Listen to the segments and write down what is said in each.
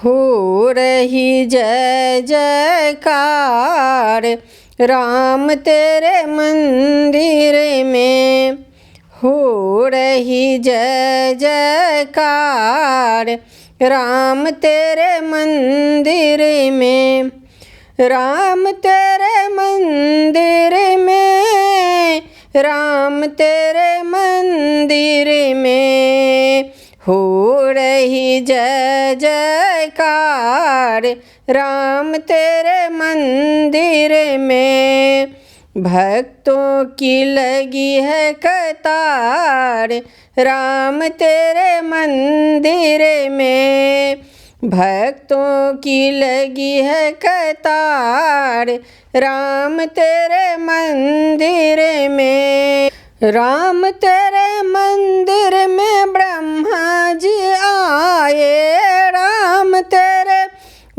हो रही जय जयकार राम तेरे मंदिर में। हो रही जय जयकार राम तेरे मंदिर में। राम तेरे मंदिर में, राम तेरे मंदिर में। हो रही जय जयकार राम तेरे मंदिर में। भक्तों की लगी है कतार राम तेरे मंदिर में। भक्तों की लगी है कतार राम तेरे मंदिर में। राम तेरे मंदिर में ब्रह्मा जी आए। राम तेरे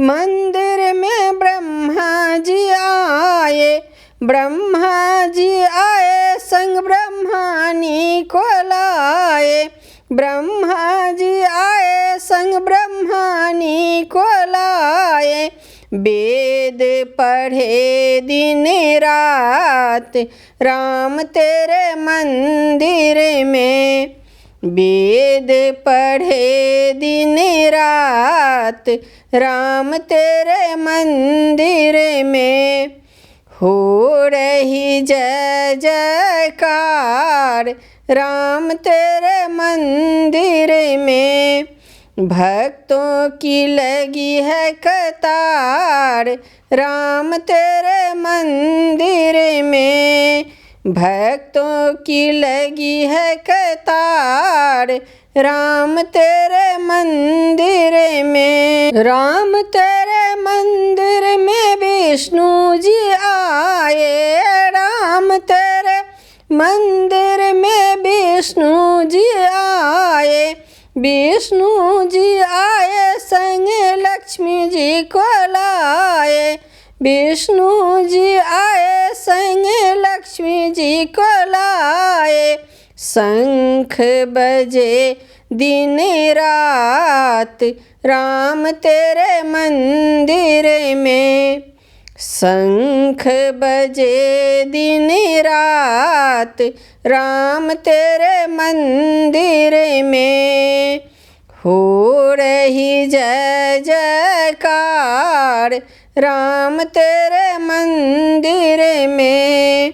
मंदिर में ब्रह्मा जी आए। ब्रह्मा जी आए संग ब्रह्मानी को लाए। ब्रह्मा जी आए संग ब्रह्मानी को लाए। वेद पढ़े दिन रात राम तेरे मंदिर में। वेद पढ़े दिन रात राम तेरे मंदिर में। हो रही जय जयकार राम तेरे मंदिर में। भक्तों की लगी है कतार राम तेरे मंदिर में। भक्तों की लगी है कतार राम तेरे मंदिर में। राम तेरे मंदिर में विष्णु जी आए। राम तेरे मंदिर में विष्णु जी आए। विष्णु जी आए संग लक्ष्मी जी को लाए। विष्णु जी आए संग लक्ष्मी जी को लाए। शंख बजे दिन रात राम तेरे मंदिर में। शंख बजे दिन रात राम तेरे मंदिर में। हो रही जय जयकार राम तेरे मंदिर में।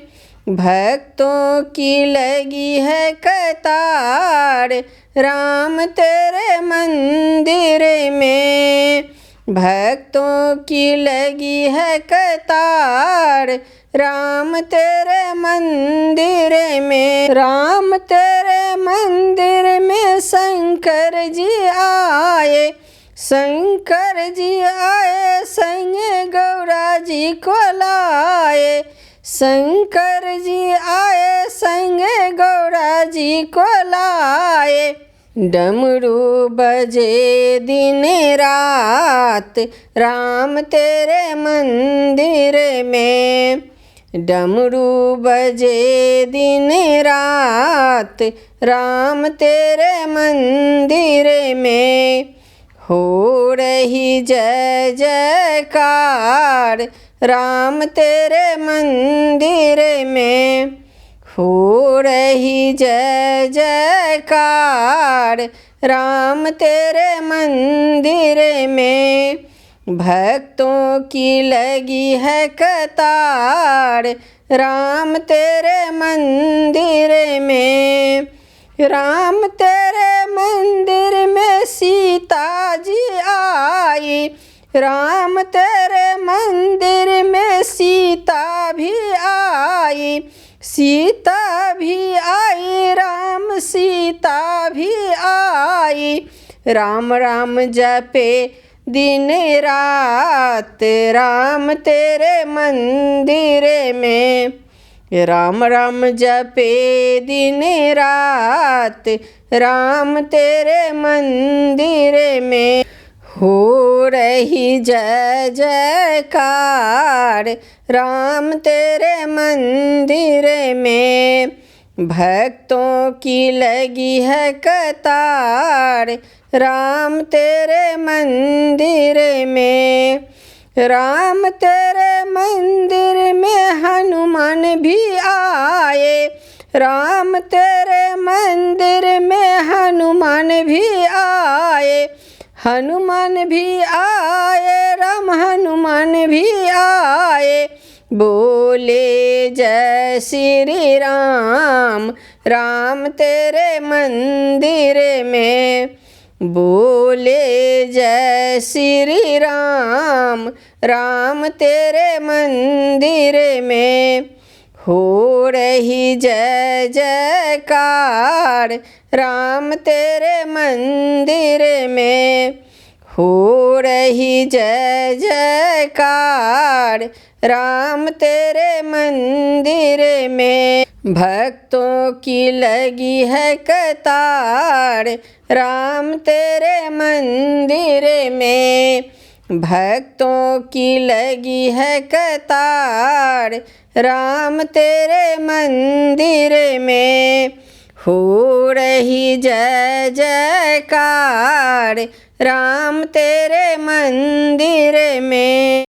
भक्तों की लगी है कतार राम तेरे मंदिर में। भक्तों की लगी है कतार राम तेरे मंदिर में। राम तेरे मंदिर में शंकर जी आए। शंकर जी आए संग गौरा जी को लाए। शंकर जी आए संग गौरा जी को लाए। डमरू बजे दिन रात राम तेरे मंदिर में। डमरू बजे दिन रात राम तेरे मंदिर में। हो रही जय जयकार राम तेरे मंदिर में। हो रही जय जयकार राम तेरे मंदिर में। भक्तों की लगी है कतार राम तेरे मंदिर में। राम तेरे मंदिर में सीता जी आई। राम तेरे मंदिर में सीता भी आई। सीता भी आई राम सीता भी आई। राम राम जपे दिन रात राम तेरे मंदिर में। राम राम जपे दिन रात राम तेरे मंदिर में। हो रही जय जयकार राम तेरे मंदिर में। भक्तों की लगी है कतार राम तेरे मंदिर में। राम तेरे मंदिर में हनुमान भी आए। राम तेरे मंदिर में हनुमान भी आए। हनुमान भी आए राम हनुमान भी आए। बोले जय श्री राम राम तेरे मंदिर में। बोले जय श्री राम राम तेरे मंदिर में। हो रही जय जयकार राम तेरे मंदिर में। हो रही जय जयकार राम तेरे मंदिर में। भक्तों की लगी है कतार राम तेरे मंदिर में। भक्तों की लगी है कतार राम तेरे मंदिर में। हो रही जय जयकार राम तेरे मंदिर में।